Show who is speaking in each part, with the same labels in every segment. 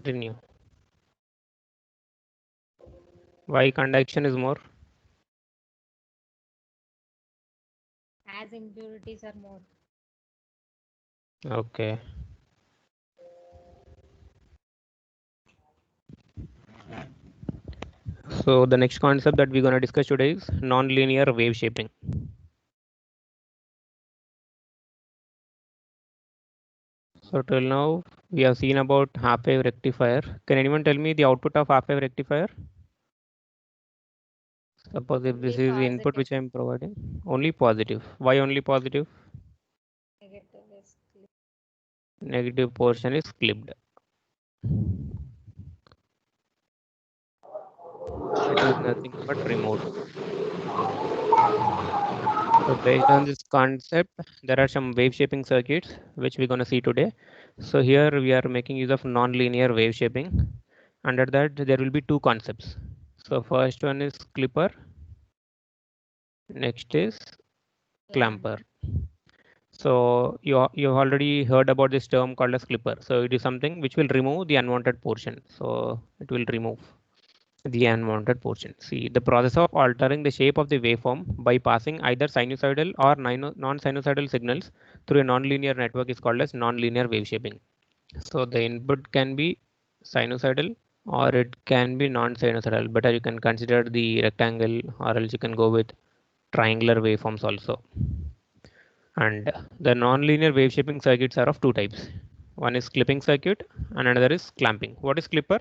Speaker 1: Renew. Why conduction is more?
Speaker 2: As impurities are more.
Speaker 1: Okay. So the next concept that we're going to discuss today is non-linear wave shaping. So till now we have seen about half wave rectifier. Can anyone tell me the output of half wave rectifier? Suppose if this
Speaker 2: Only
Speaker 1: is the input
Speaker 2: positive.
Speaker 1: which I am providing, only positive. Why only positive?
Speaker 2: Negative is clear.
Speaker 1: Negative portion is clipped. It is nothing but removed. So based on this concept, there are some wave shaping circuits which we're going to see today. So here we are making use of non-linear wave shaping. Under that there will be two concepts. So first one is clipper, next is
Speaker 2: Lamp.
Speaker 1: clamper. So you already heard about this term called as clipper. So it is something which will remove the unwanted portion. So it will remove the unwanted portion. See, the process of altering the shape of the waveform by passing either sinusoidal or non-sinusoidal signals through a nonlinear network is called as nonlinear wave shaping. So the input can be sinusoidal or it can be non-sinusoidal. Better you can consider the rectangle or else you can go with triangular waveforms also. And the nonlinear wave shaping circuits are of two types. One is clipping circuit and another is clamping. What is clipper?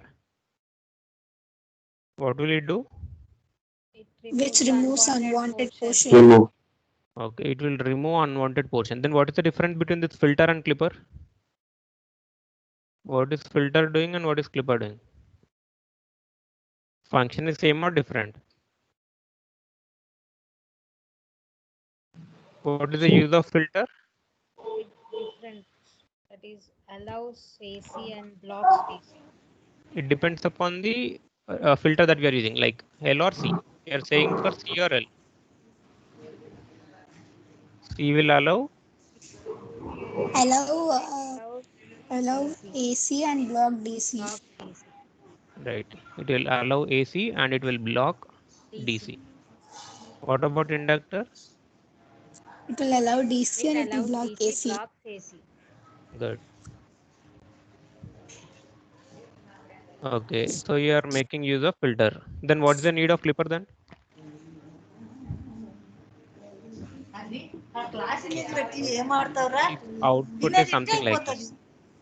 Speaker 1: What will it do?
Speaker 2: It
Speaker 3: which
Speaker 2: removes the
Speaker 3: removes
Speaker 2: unwanted
Speaker 3: unwanted
Speaker 2: portion.
Speaker 3: portion. Remove.
Speaker 1: Okay, it will remove unwanted portion. Then what is the difference between this filter and clipper? What is filter doing and what is clipper doing? Function is same or different? What is the use of filter?
Speaker 2: It's different. That is allows AC and blocks DC.
Speaker 1: It depends upon the filter that we are using, like L or C. We are saying for C or L. C will allow,
Speaker 3: Allow
Speaker 2: Allows
Speaker 3: allow
Speaker 2: AC.
Speaker 3: AC and block DC.
Speaker 2: Block DC.
Speaker 1: right. It will allow AC and it will block
Speaker 2: DC.
Speaker 1: DC. What about inductor?
Speaker 3: It will allow DC
Speaker 2: It
Speaker 3: and it will
Speaker 2: allows
Speaker 3: block
Speaker 2: DC,
Speaker 3: AC.
Speaker 2: blocks AC.
Speaker 1: Good. Okay, so you are making use of filter. Then what is the need of clipper then? If output is something like this,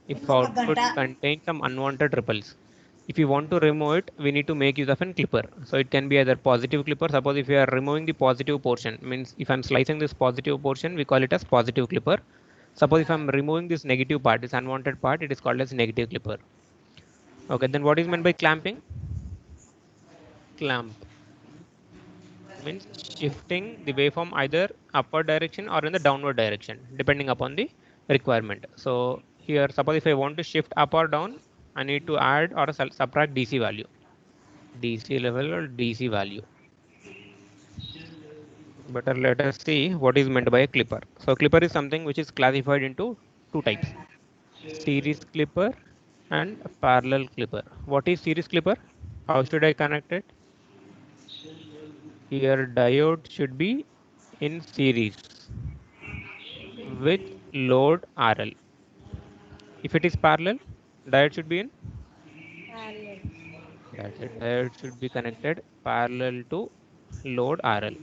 Speaker 1: if output contains some unwanted ripples, if you want to remove it, we need to make use of an clipper. So it can be either positive clipper. Suppose if you are removing the positive portion, means if I'm slicing this positive portion, we call it as positive clipper. Suppose if I'm removing this negative part, this unwanted part, it is called as negative clipper. Okay, then what is meant by clamping? Clamp means shifting the waveform either upward direction or in the downward direction depending upon the requirement. So here suppose if I want to shift up or down, I need to add or subtract DC value, DC level or DC value. Better let us see what is meant by a clipper. So clipper is something which is classified into two types: series clipper and parallel clipper. What is series clipper? How should I connect it? Here diode should be in series with load RL. If it is parallel, diode should be in.
Speaker 2: Parallel.
Speaker 1: That's it. Diode should be connected parallel to load RL.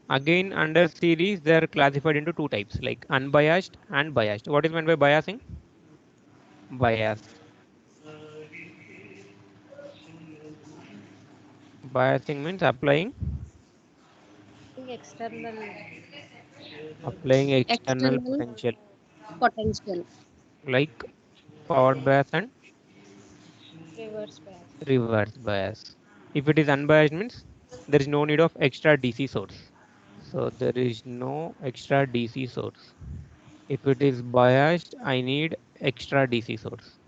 Speaker 1: Again, under series, they are classified into two types, like unbiased and biased. What is meant by biasing? Bias. Biasing means
Speaker 2: External
Speaker 1: applying external
Speaker 4: External
Speaker 1: potential,
Speaker 4: potential.
Speaker 1: like forward bias and
Speaker 2: reverse bias.
Speaker 1: reverse bias. If it is unbiased means there is no need of extra DC source. So there is no extra DC source. If it is biased, I need extra DC source.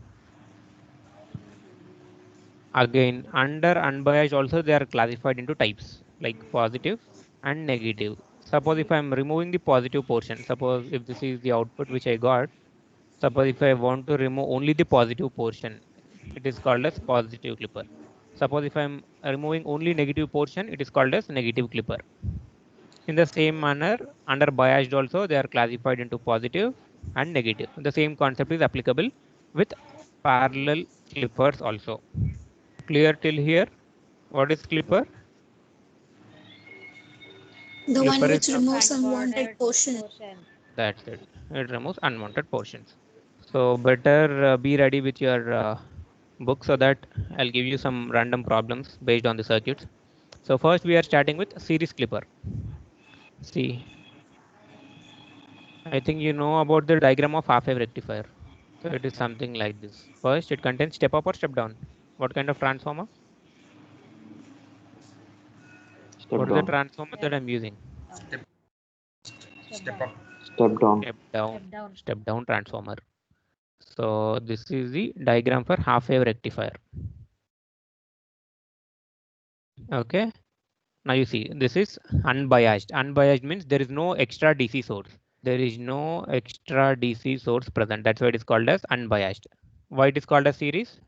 Speaker 1: Again, under unbiased also they are classified into types like positive and negative. Suppose if I am removing the positive portion, suppose if this is the output which I got, suppose if I want to remove only the positive portion, it is called as positive clipper. Suppose if I'm removing only negative portion, it is called as negative clipper. In the same manner, under biased also, they are classified into positive and negative. The same concept is applicable with parallel clippers also. Clear till here? What is clipper?
Speaker 3: The one
Speaker 1: Clipper is
Speaker 3: which removes unwanted portion.
Speaker 1: that's it. It removes unwanted portions. So better be ready with your book so that I'll give you some random problems based on the circuits. So first we are starting with series clipper. See, I think you know about the diagram of half-wave rectifier. So it is something like this. First, it contains step up or step down. What kind of transformer? What is the transformer that I'm using?
Speaker 2: Step up.
Speaker 4: Step down.
Speaker 1: Step down transformer. So this is the diagram for half-wave rectifier. Okay. Now you see, this is unbiased. Unbiased means there is no extra DC source. There is no extra DC source present. That's why it is called as unbiased. Why it is called as series?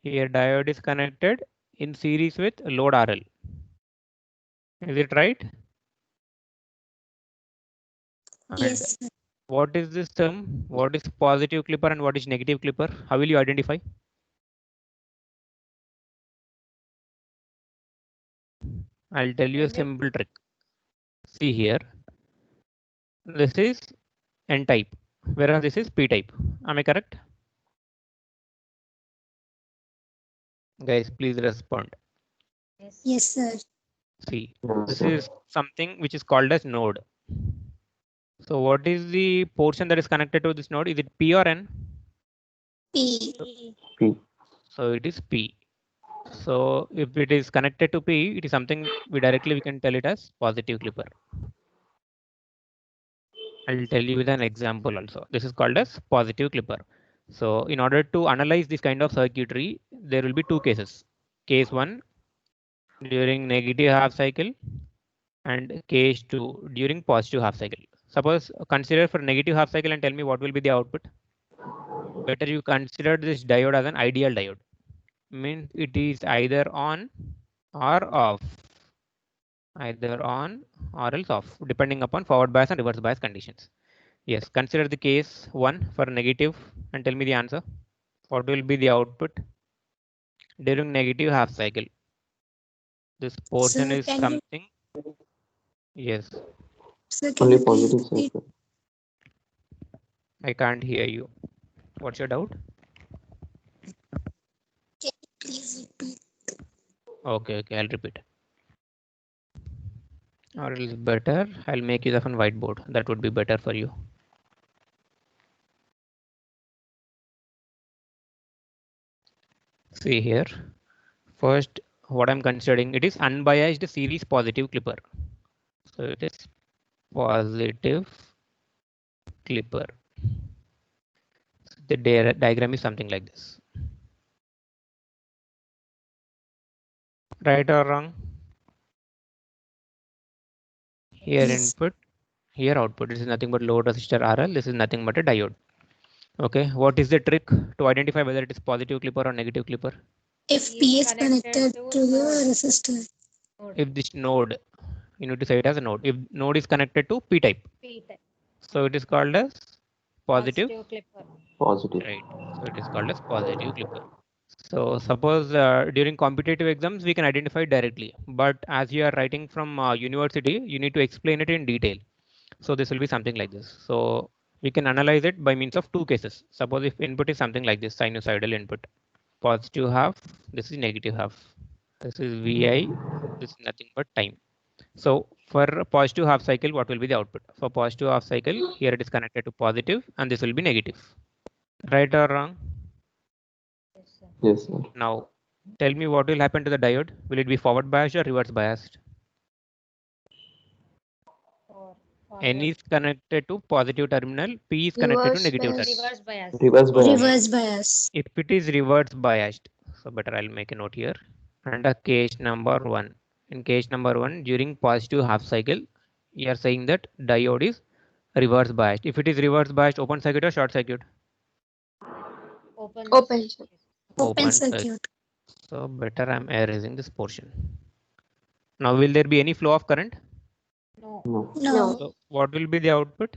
Speaker 1: Here diode is connected in series with load RL. Is it right?
Speaker 3: Yes.
Speaker 1: And what is this term? What is positive clipper and what is negative clipper? How will you identify? I'll tell you a simple trick. See here. This is N type, whereas this is P type. Am I correct? Guys, please respond.
Speaker 3: Yes, sir.
Speaker 1: See,
Speaker 4: Yes,
Speaker 1: this
Speaker 4: sir.
Speaker 1: is something which is called as node. So what is the portion that is connected to this node? Is it P or N?
Speaker 3: P.
Speaker 4: P.
Speaker 1: So it is P. So if it is connected to P, it is something we can tell it as positive clipper. I'll tell you with an example also. This is called as positive clipper. So in order to analyze this kind of circuitry, there will be two cases. Case 1 during negative half cycle and case 2 during positive half cycle. Suppose consider for negative half cycle and tell me what will be the output. Better you consider this diode as an ideal diode. Means it is either on or off. Either on or else off, depending upon forward bias and reverse bias conditions. Yes, consider the case 1 for negative and tell me the answer. What will be the output during negative half cycle? This portion
Speaker 3: Sir,
Speaker 1: is
Speaker 3: can
Speaker 1: something. Yes.
Speaker 3: Sir, can
Speaker 4: Only
Speaker 3: you please
Speaker 4: positive
Speaker 3: repeat?
Speaker 4: side.
Speaker 1: I can't hear you. What's your doubt?
Speaker 3: Can you please repeat?
Speaker 1: Okay, I'll repeat. Or else better, I'll make use of a whiteboard. That would be better for you. See here. First, what I'm considering, it is unbiased series positive clipper. So it is positive clipper. The diagram is something like this. Right or wrong? Here
Speaker 3: Yes.
Speaker 1: input, here output. This is nothing but load resistor RL. This is nothing but a diode. Okay, what is the trick to identify whether it is positive clipper or negative clipper?
Speaker 3: If P is connected to the resistor.
Speaker 1: If this node, you need to say it as a node. If node is connected to P type, so it is called as positive.
Speaker 4: Positive.
Speaker 1: Right. So it is called as positive clipper. So suppose during competitive exams, we can identify it directly. But as you are writing from university, you need to explain it in detail. So this will be something like this. So we can analyze it by means of two cases. Suppose if input is something like this, sinusoidal input, positive half, this is negative half. This is VI, this is nothing but time. So for positive half cycle, what will be the output? For positive half cycle, here it is connected to positive and this will be negative. Right or wrong?
Speaker 4: Yes, sir.
Speaker 1: Now tell me what will happen to the diode. Will it be forward biased or reverse biased? N is connected to positive terminal, P is connected to negative terminal.
Speaker 4: Reverse bias.
Speaker 3: Reverse bias.
Speaker 1: If it is reverse biased, so better I'll make a note here. Under case number 1. In case number 1, during positive half cycle, you are saying that diode is reverse biased. If it is reverse biased, open circuit or short circuit?
Speaker 2: Open.
Speaker 3: Open
Speaker 1: Open
Speaker 3: circuit.
Speaker 1: So better I'm erasing this portion. Now will there be any flow of current?
Speaker 2: No.
Speaker 4: No.
Speaker 3: No.
Speaker 1: So what will be the output?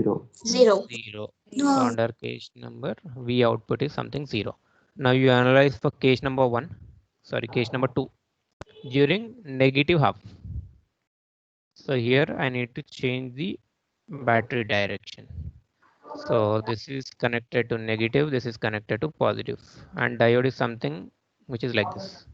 Speaker 4: 0.
Speaker 3: 0.
Speaker 1: Zero.
Speaker 2: No.
Speaker 1: So under case number V output is something 0. Now you analyze for case number 1. Sorry, case number 2. During negative half. So here I need to change the battery direction. So this is connected to negative, this is connected to positive, and diode is something which is like this.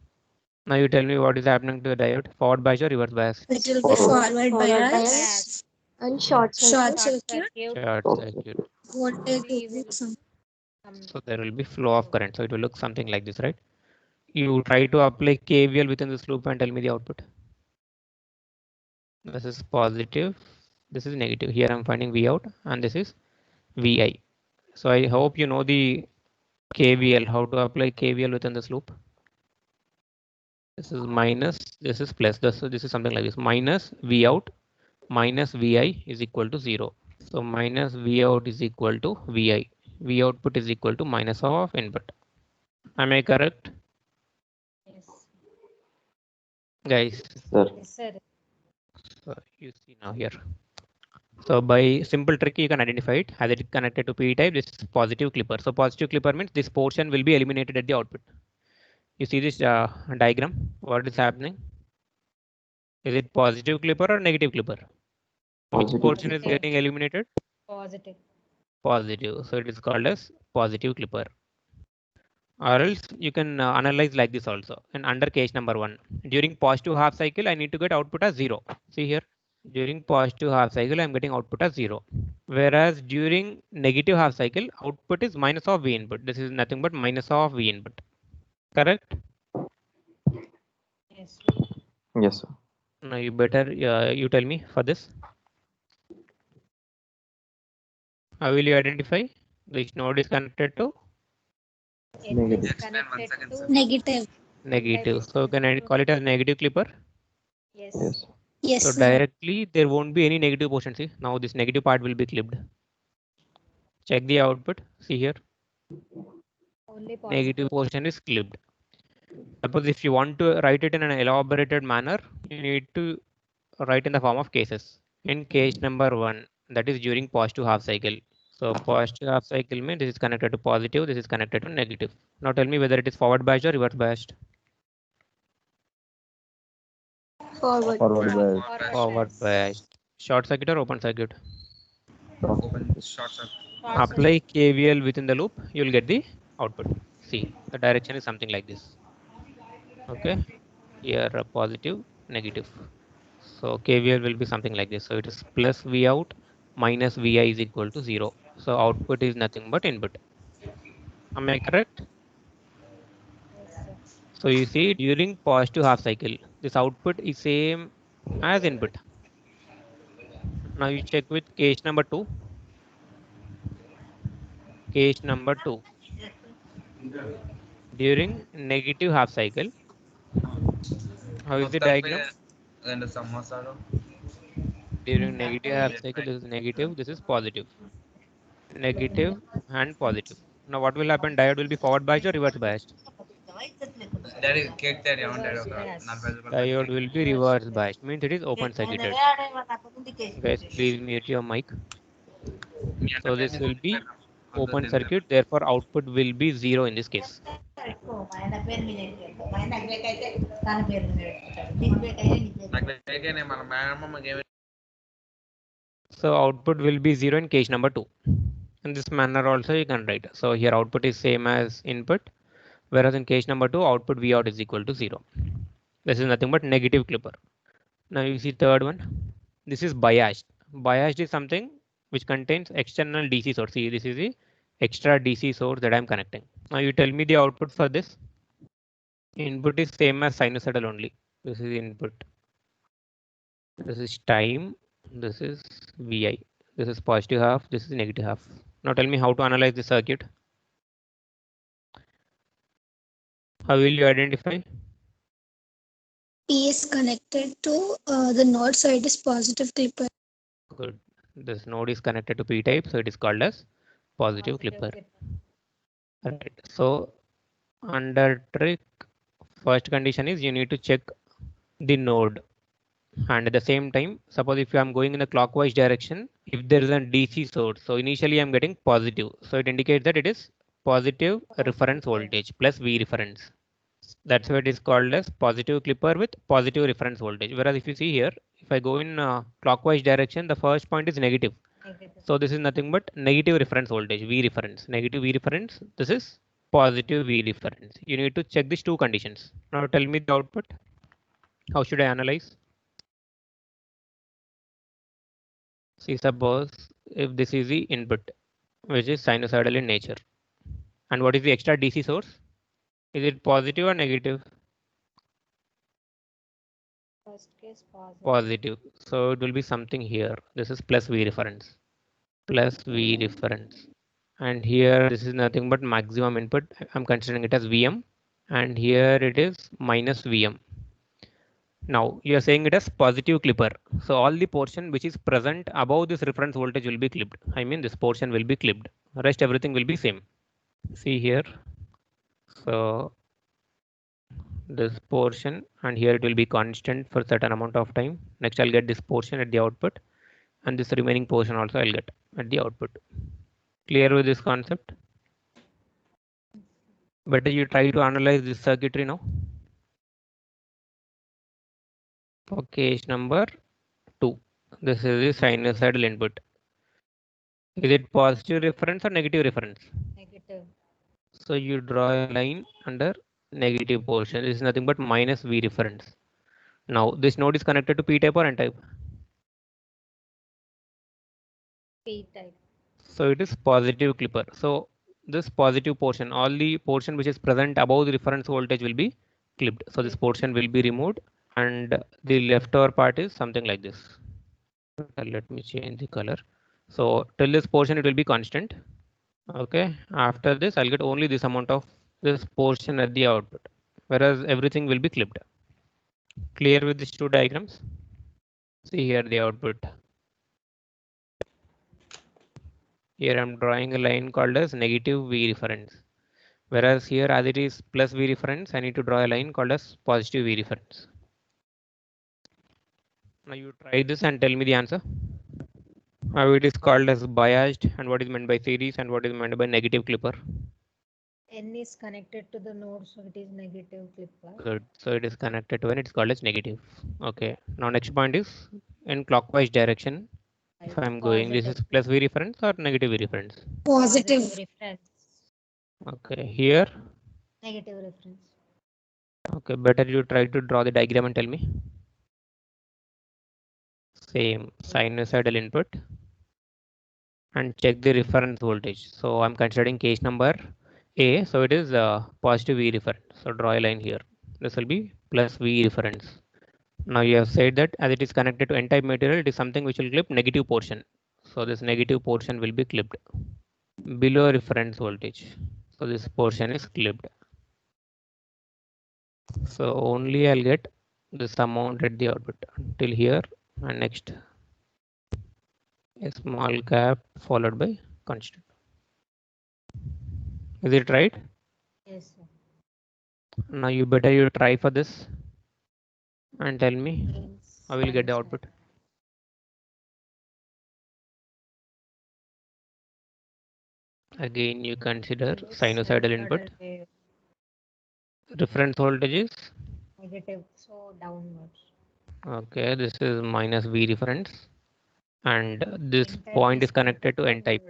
Speaker 1: Now you tell me what is happening to the diode, forward bias or reverse bias?
Speaker 3: It will be forward bias
Speaker 2: Bias.
Speaker 3: and short
Speaker 2: Short
Speaker 3: circuit.
Speaker 2: circuit.
Speaker 1: Short
Speaker 4: Short
Speaker 1: circuit.
Speaker 3: Voltage
Speaker 2: We
Speaker 3: will
Speaker 2: will
Speaker 3: some.
Speaker 1: So there will be flow of current. So it will look something like this, right? You try to apply KVL within this loop and tell me the output. This is positive, this is negative. Here I'm finding V out and this is VI. So I hope you know the KVL, how to apply KVL within this loop. This is minus, this is plus. So this is something like this. Minus V out minus Vi is equal to 0. So minus V out is equal to Vi. V output is equal to minus of input. Am I correct?
Speaker 2: Yes.
Speaker 1: Guys,
Speaker 4: Sir.
Speaker 2: Yes, sir.
Speaker 1: so you see now here. So by simple trick, you can identify it as it is connected to P type. This is positive clipper. So positive clipper means this portion will be eliminated at the output. You see this diagram, what is happening? Is it positive clipper or negative clipper? Which
Speaker 4: Positive
Speaker 1: portion is
Speaker 2: clipper.
Speaker 1: getting eliminated?
Speaker 2: Positive.
Speaker 1: Positive. So it is called as positive clipper. Or else you can analyze like this also. And under case number 1, during positive half cycle, I need to get output as 0. See here, during positive half cycle, I'm getting output as 0. Whereas during negative half cycle, output is minus of V input. This is nothing but minus of V input. Correct?
Speaker 2: Yes.
Speaker 4: Yes, sir.
Speaker 1: Now you better, you tell me for this. How will you identify? This node is connected to
Speaker 2: It
Speaker 4: Negative.
Speaker 2: is connected to
Speaker 3: Negative.
Speaker 1: negative.
Speaker 2: is
Speaker 1: So can I
Speaker 2: connected
Speaker 1: call it as negative clipper?
Speaker 2: Yes.
Speaker 4: Yes.
Speaker 3: Yes,
Speaker 1: So
Speaker 3: sir.
Speaker 1: directly there won't be any negative portion. See, now this negative part will be clipped. Check the output. See here,
Speaker 2: Only positive.
Speaker 1: negative portion is clipped. Suppose if you want to write it in an elaborated manner, you need to write in the form of cases. In case number 1, that is during positive half cycle. So positive half cycle means this is connected to positive, this is connected to negative. Now tell me whether it is forward biased or reverse biased.
Speaker 3: Forward.
Speaker 4: Forward bias.
Speaker 1: Forward biased. Short circuit or open circuit?
Speaker 5: Short circuit.
Speaker 1: Apply KVL within the loop, you will get the output. See, the direction is something like this. Okay, here a positive, negative. So KVL will be something like this. So it is plus V out minus Vi is equal to 0. So output is nothing but input. Am I correct?
Speaker 2: Yes, sir.
Speaker 1: So you see during positive half cycle, this output is same as input. Now you check with case number 2. Case number 2. During negative half cycle, how is the diagram?
Speaker 5: And the samosa.
Speaker 1: During negative half cycle, this is negative, this is positive. Negative and positive. Now what will happen? Diode will be forward biased or reverse biased?
Speaker 5: Daddy, cake that you
Speaker 2: Reverse
Speaker 5: want.
Speaker 2: bias.
Speaker 1: Diode will be reverse biased, means it is open circuited. Guys, please mute your mic. So this will be open circuit, therefore output will be 0 in this case. So output will be 0 in case number 2. In this manner also you can write. So here output is same as input, whereas in case number 2 output V out is equal to 0. This is nothing but negative clipper. Now you see third one. This is biased. Biased is something which contains external DC source. See, this is the extra DC source that I'm connecting. Now you tell me the output for this. Input is same as sinusoidal only. This is input. This is time. This is Vi. This is positive half. This is negative half. Now tell me how to analyze the circuit. How will you identify?
Speaker 3: P is connected to the node, so it is positive clipper.
Speaker 1: Good. This node is connected to P type, so it is called as positive clipper. Right. So under trick, first condition is you need to check the node. And at the same time, suppose if I'm going in the clockwise direction, if there is a DC source, so initially I'm getting positive. So it indicates that it is positive reference voltage plus V reference. That's why it is called as positive clipper with positive reference voltage. Whereas if you see here, if I go in clockwise direction, the first point is negative. So this is nothing but negative reference voltage, V reference, negative V reference. This is positive V reference. You need to check these two conditions. Now tell me the output. How should I analyze? See, suppose if this is the input, which is sinusoidal in nature. And what is the extra DC source? Is it positive or negative?
Speaker 2: First case positive.
Speaker 1: Positive. So it will be something here. This is plus V reference. Plus V reference. And here this is nothing but maximum input. I'm considering it as VM. And here it is minus VM. Now you are saying it as positive clipper. So all the portion which is present above this reference voltage will be clipped. I mean this portion will be clipped. Rest everything will be same. See here. So this portion and here it will be constant for certain amount of time. Next I'll get this portion at the output and this remaining portion also I'll get at the output. Clear with this concept? Better you try to analyze this circuitry now. For case number 2, this is the sinusoidal input. Is it positive reference or negative reference?
Speaker 2: Negative.
Speaker 1: So you draw a line under negative portion. This is nothing but minus V reference. Now this node is connected to P type or N type?
Speaker 2: P type.
Speaker 1: So it is positive clipper. So this positive portion, all the portion which is present above the reference voltage will be clipped. So this portion will be removed and the leftover part is something like this. Let me change the color. So till this portion it will be constant. Okay. After this I'll get only this amount of this portion at the output, whereas everything will be clipped. Clear with these two diagrams? See here the output. Here I'm drawing a line called as negative V reference. Whereas here as it is plus V reference, I need to draw a line called as positive V reference. Now you try this and tell me the answer. How it is called as biased and what is meant by series and what is meant by negative clipper.
Speaker 2: N is connected to the node, so it is negative clipper.
Speaker 1: Good. So it is connected to N, it's called as negative. Okay. Now next point is in clockwise direction. If I'm going, this is plus V reference or negative V reference?
Speaker 3: Positive.
Speaker 2: Reference.
Speaker 1: Okay. Here.
Speaker 2: Negative reference.
Speaker 1: Okay. Better you try to draw the diagram and tell me. Same sinusoidal input and check the reference voltage. So I'm considering case number A. So it is positive V reference. So draw a line here. This will be plus V reference. Now you have said that as it is connected to N-type material, it is something which will clip negative portion. So this negative portion will be clipped below reference voltage. So this portion is clipped. So only I'll get this amount at the output till here and next a small gap followed by constant. Is it right?
Speaker 2: Yes, sir.
Speaker 1: Now you better you try for this and tell me I will get the output. Again you consider sinusoidal input. Reference voltage is
Speaker 2: Negative, so downwards.
Speaker 1: okay. This is minus V reference and this point is connected to N type.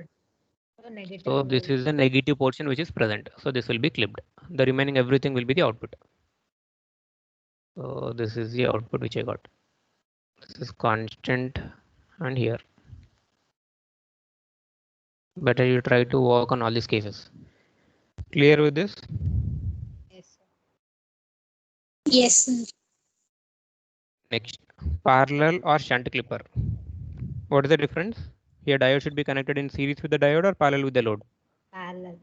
Speaker 1: So this is the negative portion which is present. So this will be clipped. The remaining everything will be the output. So this is the output which I got. This is constant and here. Better you try to work on all these cases. Clear with this?
Speaker 2: Yes, sir.
Speaker 3: Yes, sir.
Speaker 1: Next, parallel or shunt clipper. What is the difference? Here diode should be connected in series with the diode or parallel with the load?
Speaker 2: Parallel.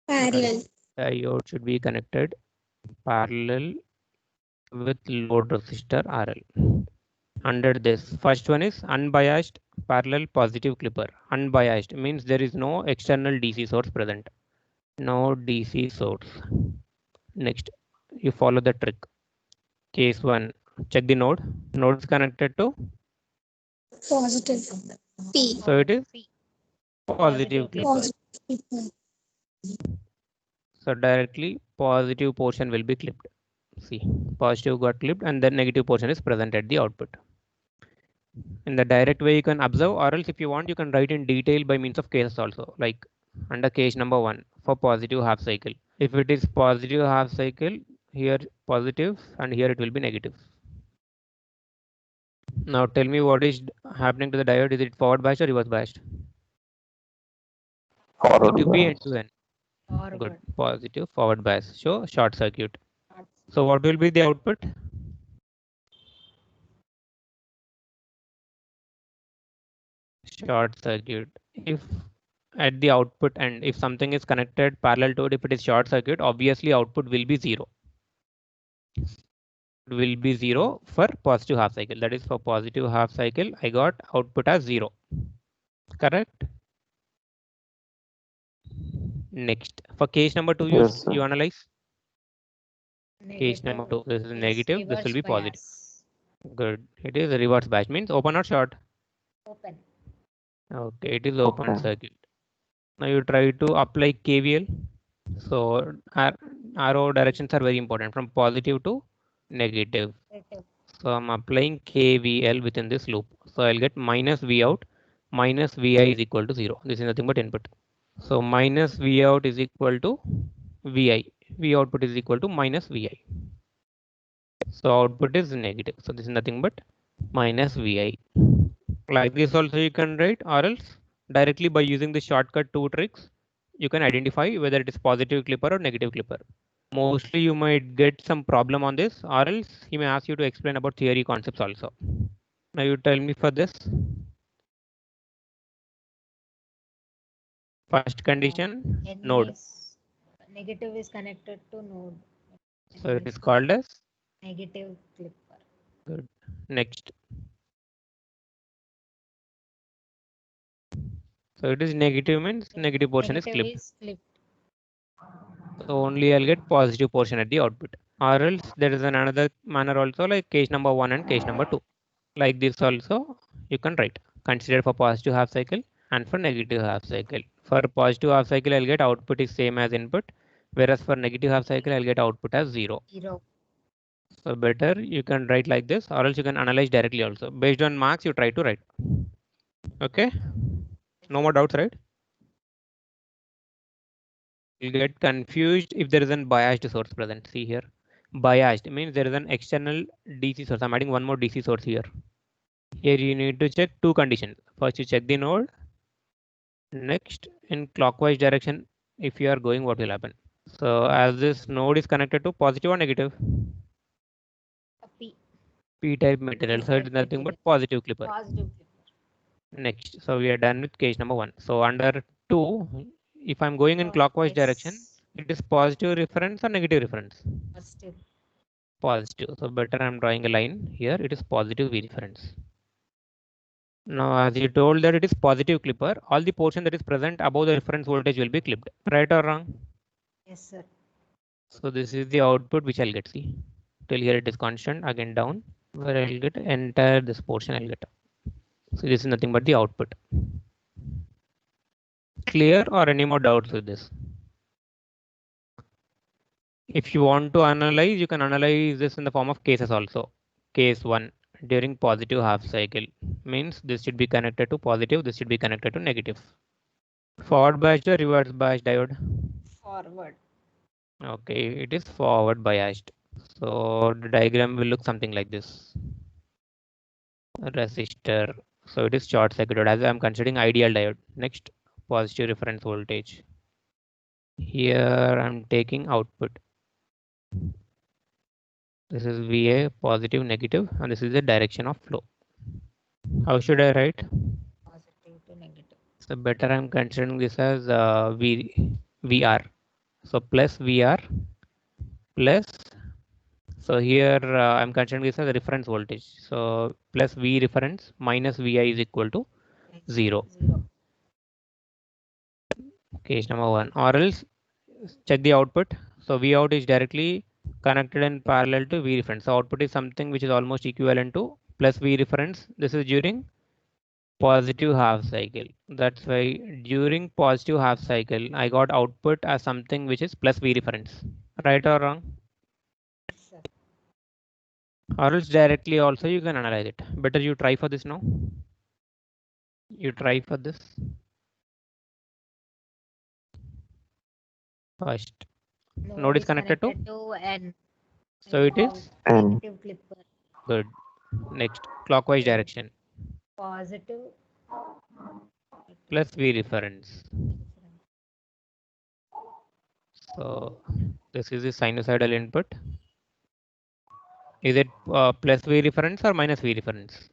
Speaker 3: Parallel.
Speaker 1: Diode should be connected parallel with load resistor RL. Under this, first one is unbiased parallel positive clipper. Unbiased means there is no external DC source present. No DC source. Next, you follow the trick. Case 1, check the node. Node is connected to,
Speaker 3: Positive. P.
Speaker 1: so it is
Speaker 2: P.
Speaker 1: positive clipper.
Speaker 3: Positive.
Speaker 1: So directly positive portion will be clipped. See, positive got clipped and the negative portion is present at the output. In the direct way you can observe, or else if you want you can write in detail by means of cases also, like under case number 1 for positive half cycle. If it is positive half cycle, here positive and here it will be negative. Now tell me what is happening to the diode. Is it forward biased or reverse biased?
Speaker 4: Forward
Speaker 1: To be end
Speaker 4: bias.
Speaker 1: to end.
Speaker 2: Forward.
Speaker 1: Good. Positive forward bias. So short circuit. So what will be the output? Short circuit. If at the output end, if something is connected parallel to it, if it is short circuit, obviously output will be 0. Will be 0 for positive half cycle. That is for positive half cycle, I got output as 0. Correct? Next, for case number 2,
Speaker 4: Yes, sir.
Speaker 1: you analyze. Case
Speaker 2: Negative
Speaker 1: number 2, this is
Speaker 2: is
Speaker 1: negative, this will
Speaker 2: reverse
Speaker 1: be positive.
Speaker 2: bias.
Speaker 1: Good. It is a reverse bias, means open or short?
Speaker 2: Open.
Speaker 1: Okay, it is open
Speaker 4: Okay.
Speaker 1: circuit. Now you try to apply KVL. So arrow directions are very important from positive to negative.
Speaker 2: Negative.
Speaker 1: So I'm applying KVL within this loop. So I'll get minus V out minus Vi is equal to 0. This is nothing but input. So minus V out is equal to Vi. V output is equal to minus Vi. So output is negative. So this is nothing but minus Vi. Like this also you can write, or else directly by using the shortcut 2 tricks, you can identify whether it is positive clipper or negative clipper. Mostly you might get some problem on this, or else he may ask you to explain about theory concepts also. Now you tell me for this. First condition,
Speaker 2: N
Speaker 1: node.
Speaker 2: is negative is connected to node.
Speaker 1: So
Speaker 2: N
Speaker 1: it is called as
Speaker 2: negative clipper.
Speaker 1: good. Next. So it is negative means negative portion is
Speaker 2: Negative
Speaker 1: clipped.
Speaker 2: is clipped.
Speaker 1: So only I'll get positive portion at the output. Or else there is another manner also, like case number 1 and case number 2. Like this also you can write. Consider for positive half cycle and for negative half cycle. For positive half cycle I'll get output is same as input, whereas for negative half cycle I'll get output as 0.
Speaker 2: 0.
Speaker 1: So better you can write like this, or else you can analyze directly also. Based on marks you try to write. Okay? No more doubts, right? You'll get confused if there is an biased source present. See here. Biased means there is an external DC source. I'm adding one more DC source here. Here you need to check 2 conditions. First you check the node. Next, in clockwise direction, if you are going, what will happen? So as this node is connected to positive or negative?
Speaker 2: A P.
Speaker 1: P-type material. So it is nothing but positive clipper.
Speaker 2: Positive clipper.
Speaker 1: Next, so we are done with case number 1. So under 2, if I'm going in clockwise direction, it is positive reference or negative reference?
Speaker 2: Positive.
Speaker 1: Positive. So better I'm drawing a line here. It is positive V reference. Now, as you told that it is positive clipper, all the portion that is present above the reference voltage will be clipped. Right or wrong?
Speaker 2: Yes, sir.
Speaker 1: So this is the output which I'll get. See, till here it is constant. Again down, where I'll get entire this portion I'll get. So this is nothing but the output. Clear or any more doubts with this? If you want to analyze, you can analyze this in the form of cases also. Case 1, during positive half cycle means this should be connected to positive, this should be connected to negative. Forward biased or reverse biased diode?
Speaker 2: Forward.
Speaker 1: Okay, it is forward biased. So the diagram will look something like this. Resistor. So it is short circuited as I'm considering ideal diode. Next, positive reference voltage. Here I'm taking output. This is VA, positive, negative, and this is the direction of flow. How should I write?
Speaker 2: Positive to negative.
Speaker 1: So better I'm considering this as VR. So plus VR plus. So here I'm considering this as a reference voltage. So plus V reference minus VI is equal to 0.
Speaker 2: 0.
Speaker 1: Case number 1. Or else check the output. So V out is directly connected and parallel to V reference. So output is something which is almost equivalent to plus V reference. This is during positive half cycle. That's why during positive half cycle, I got output as something which is plus V reference. Right or wrong?
Speaker 2: Yes, sir.
Speaker 1: Or else directly also you can analyze it. Better you try for this now. You try for this. First. Node is connected
Speaker 2: to N.
Speaker 1: So it is
Speaker 4: And
Speaker 2: Negative clipper.
Speaker 1: good. Next, clockwise direction
Speaker 2: Positive.
Speaker 1: plus V reference. So this is the sinusoidal input. Is it plus V reference or minus V reference?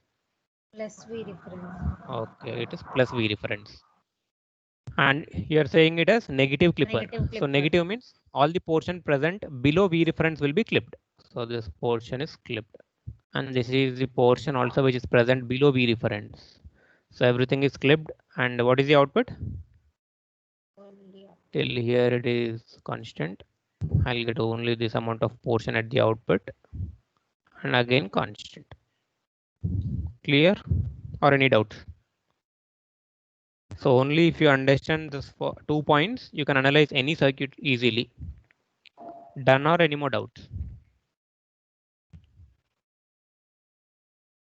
Speaker 2: Plus V reference.
Speaker 1: Okay, it is plus V reference. And you are saying it as negative clipper.
Speaker 2: Negative
Speaker 1: So
Speaker 2: clipper.
Speaker 1: negative means all the portion present below V reference will be clipped. So this portion is clipped. And this is the portion also which is present below V reference. So everything is clipped. And what is the output?
Speaker 2: Only up.
Speaker 1: Till here it is constant. I'll get only this amount of portion at the output. And again constant. Clear or any doubts? So only if you understand this 2 points, you can analyze any circuit easily. Done or any more doubts?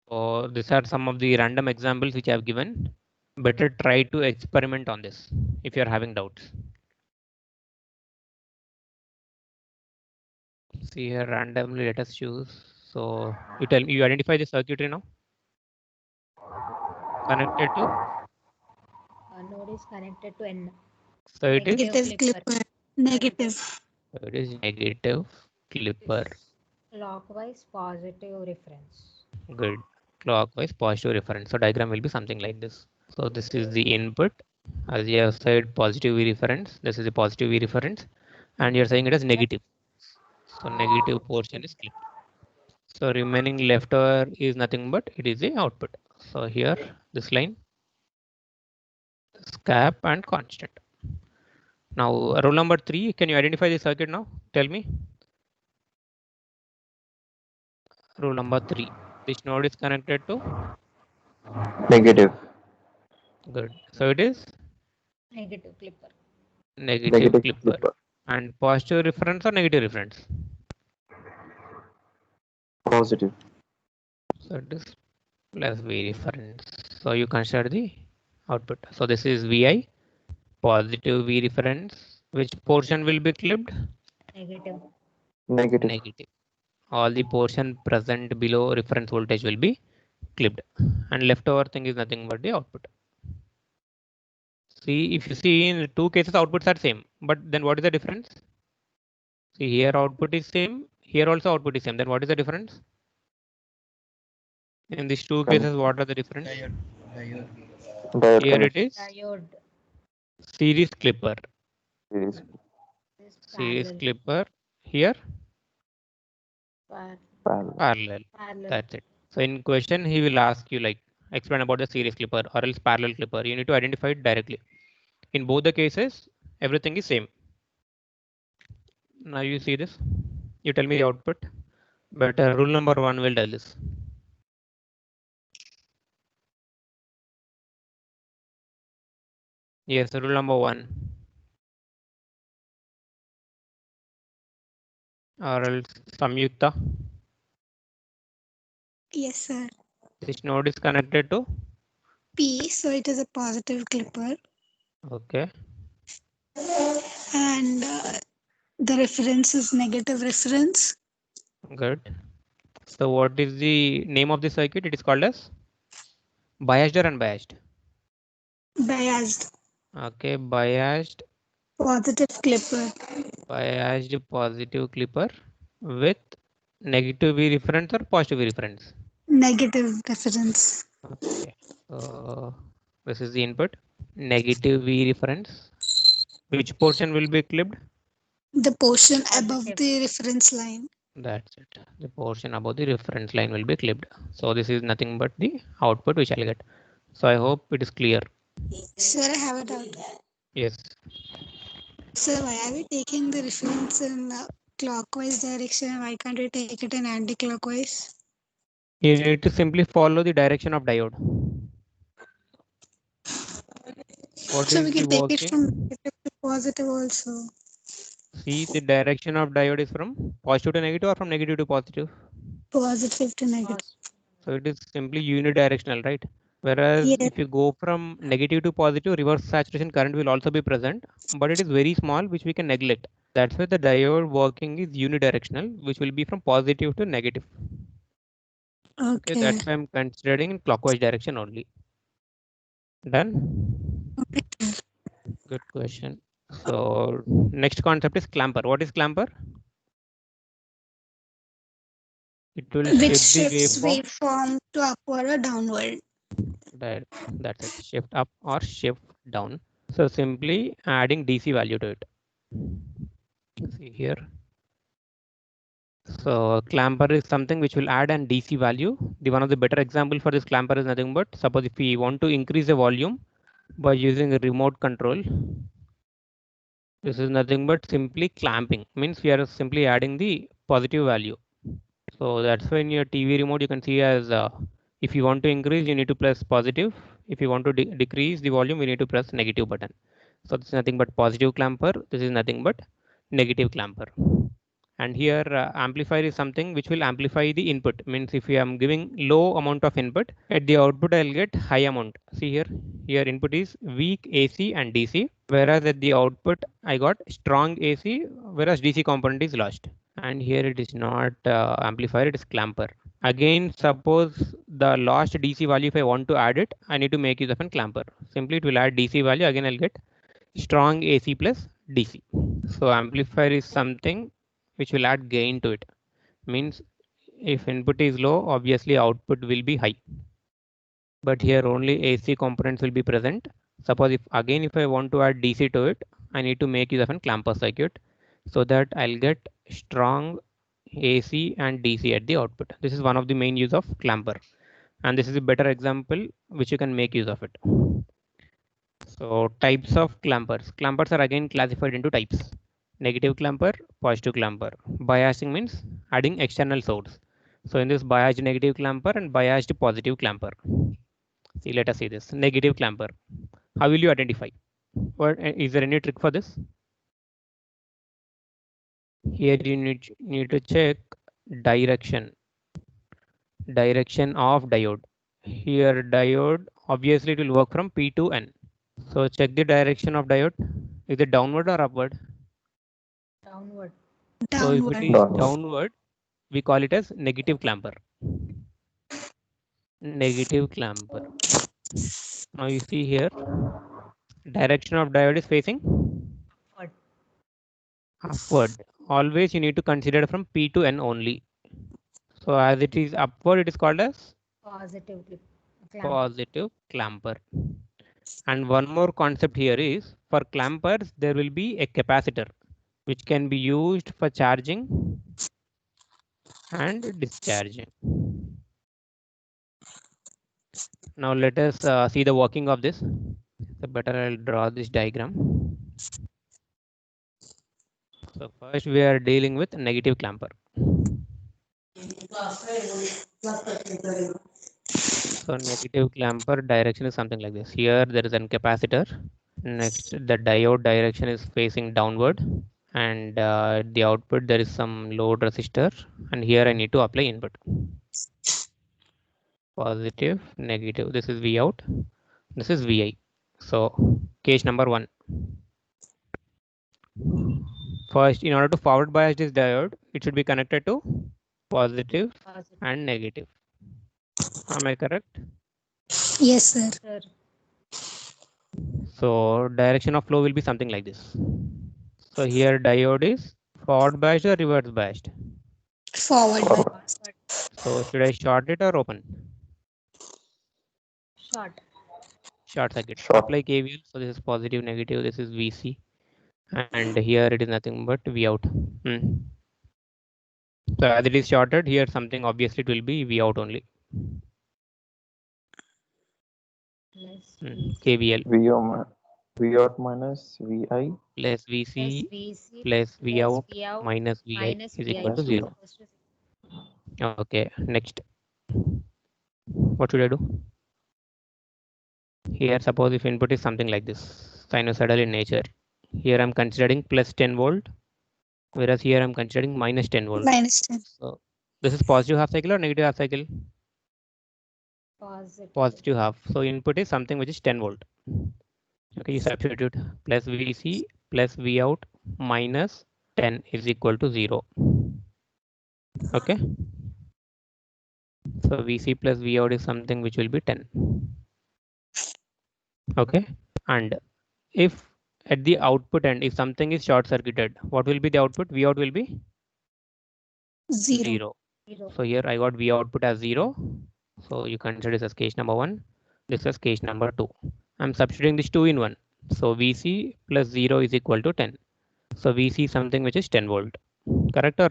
Speaker 1: So these are some of the random examples which I have given. Better try to experiment on this if you're having doubts. See here randomly, let us choose. So you identify the circuitry now. Connected to.
Speaker 2: Node is connected to N.
Speaker 1: So it is.
Speaker 3: Negative clipper. Negative.
Speaker 1: So it is negative clipper.
Speaker 2: Clockwise positive reference.
Speaker 1: Good. Clockwise positive reference. So diagram will be something like this. So this is the input. As you have said, positive V reference. This is a positive V reference, and you're saying it as negative. So negative portion is clipped. So remaining leftover is nothing but it is the output. So here this line, cap and constant. Now rule number 3. Can you identify the circuit now? Tell me. Rule number 3. This node is connected to.
Speaker 4: negative.
Speaker 1: Good. So it is
Speaker 2: Negative clipper.
Speaker 1: negative clipper. And positive reference or negative reference?
Speaker 4: Positive.
Speaker 1: So it is plus V reference. So you consider the output. So this is Vi, positive V reference. Which portion will be clipped?
Speaker 2: Negative.
Speaker 4: Negative.
Speaker 1: Negative. All the portion present below reference voltage will be clipped. And leftover thing is nothing but the output. See, if you see in 2 cases, outputs are same. But then what is the difference? See, here output is same. Here also output is same. Then what is the difference? In these 2 cases, what are the difference?
Speaker 4: Diode
Speaker 1: Here it
Speaker 4: connection.
Speaker 1: is
Speaker 2: Diode.
Speaker 1: series clipper.
Speaker 4: Series.
Speaker 2: Is
Speaker 1: Series
Speaker 2: parallel.
Speaker 1: clipper. Here
Speaker 4: Parallel.
Speaker 1: parallel.
Speaker 2: Parallel.
Speaker 1: That's it. So in question, he will ask you like explain about the series clipper or else parallel clipper. You need to identify it directly. In both the cases, everything is same. Now you see this. You tell me the output. But rule number 1 will tell this. Yes, rule number 1. Or else Samyukta.
Speaker 3: Yes, sir.
Speaker 1: This node is connected to.
Speaker 3: P, so it is a positive clipper.
Speaker 1: Okay.
Speaker 3: And the reference is negative reference.
Speaker 1: Good. So what is the name of the circuit? It is called as biased or unbiased.
Speaker 3: Biased.
Speaker 1: Okay, biased.
Speaker 3: Positive clipper.
Speaker 1: Biased positive clipper with negative V reference or positive V reference.
Speaker 3: Negative reference.
Speaker 1: Okay. So this is the input. Negative V reference. Which portion will be clipped?
Speaker 3: The portion above
Speaker 2: Positive.
Speaker 3: the reference line.
Speaker 1: That's it. The portion above the reference line will be clipped. So this is nothing but the output which I'll get. So I hope it is clear.
Speaker 3: Sir, I have a doubt.
Speaker 1: Yes.
Speaker 3: Sir, why are we taking the reference in clockwise direction? Why can't we take it in anti-clockwise?
Speaker 1: You need to simply follow the direction of diode. What
Speaker 3: So
Speaker 1: is
Speaker 3: we
Speaker 1: the
Speaker 3: can take it from
Speaker 1: working?
Speaker 3: negative to positive also.
Speaker 1: See, the direction of diode is from positive to negative or from negative to positive.
Speaker 3: Positive to negative.
Speaker 1: So it is simply unidirectional, right? Whereas
Speaker 3: Yes.
Speaker 1: if you go from negative to positive, reverse saturation current will also be present, but it is very small, which we can neglect. That's why the diode working is unidirectional, which will be from positive to negative. Okay,
Speaker 3: Okay.
Speaker 1: that's why I'm considering in clockwise direction only. Done? Good question. So next concept is clamper. What is clamper? It will
Speaker 3: Which
Speaker 1: shift the
Speaker 3: shifts
Speaker 1: waveform.
Speaker 3: waveform to upward or downward.
Speaker 1: That's it. Shift up or shift down. So simply adding DC value to it. See here. So clamper is something which will add an DC value. The one of the better example for this clamper is nothing but suppose if we want to increase the volume by using a remote control. This is nothing but simply clamping. Means we are simply adding the positive value. So that's why in your TV remote you can see as if you want to increase you need to press positive. If you want to decrease the volume we need to press negative button. So this is nothing but positive clamper. This is nothing but negative clamper. And here amplifier is something which will amplify the input. Means if I am giving low amount of input, at the output I'll get high amount. See here input is weak AC and DC, whereas at the output I got strong AC, whereas DC component is lost. And here it is not amplifier, it is clamper. Again, suppose the lost DC value, if I want to add it, I need to make use of a clamper. Simply it will add DC value, again I'll get strong AC plus DC. So amplifier is something which will add gain to it. Means if input is low, obviously output will be high. But here only AC components will be present. Suppose if I want to add DC to it, I need to make use of a clamper circuit so that I'll get strong AC and DC at the output. This is one of the main use of clamper. And this is a better example which you can make use of it. So types of clampers. Clampers are again classified into types. Negative clamper, positive clamper. Biasing means adding external source. So in this biased negative clamper and biased positive clamper. See, let us see this. Negative clamper. How will you identify? What is there any trick for this? Here you need to check direction of diode. Here diode obviously it will work from P to N. So check the direction of diode. Is it downward or upward?
Speaker 2: Downward.
Speaker 1: So if it is downward, we call it as negative clamper. Negative clamper. Now you see here, direction of diode is facing upward. Always you need to consider from P to N only. So as it is upward, it is called as positive clamper. And one more concept here is for clampers, there will be a capacitor which can be used for charging and discharging. Now let us see the working of this. So better I'll draw this diagram. So first we are dealing with negative clamper. So negative clamper direction is something like this. Here there is a capacitor. Next the diode direction is facing downward, and the output there is some load resistor, and here I need to apply input. Positive, negative. This is V out. This is Vi. So case number 1. First, in order to forward bias this diode, it should be connected to positive and negative. Am I correct?
Speaker 3: Yes, sir.
Speaker 1: So direction of flow will be something like this. So here diode is forward biased or reverse biased?
Speaker 3: Forward bias.
Speaker 1: So should I short it or open? Short circuit. Apply KVL. So this is positive, negative. This is VC. And here it is nothing but V out. So as it is shorted, here something obviously it will be V out only.
Speaker 2: plus
Speaker 1: KVL
Speaker 4: V out minus VI
Speaker 1: plus VC
Speaker 2: VC
Speaker 1: plus V out
Speaker 2: out
Speaker 1: minus VI
Speaker 2: minus
Speaker 1: is
Speaker 2: VI
Speaker 1: equal to
Speaker 4: plus
Speaker 1: 0. Okay, next. What should I do? Here, suppose if input is something like this, sinusoidal in nature. Here I'm considering plus 10 volt, whereas here I'm considering minus 10 volt.
Speaker 3: Minus 10.
Speaker 1: So this is positive half cycle or negative half cycle?
Speaker 2: positive.
Speaker 1: Positive half. So input is something which is 10 volt. Okay, you substitute plus VC plus V out minus 10 is equal to 0. Okay. So VC plus V out is something which will be 10. Okay. And if at the output end, if something is short circuited, what will be the output? V out will be 0. So here I got V output as 0. So you consider this as case number 1. This is case number 2. I'm substituting this 2 in 1. So VC plus 0 is equal to 10. So VC is something which is 10 volt. Correct or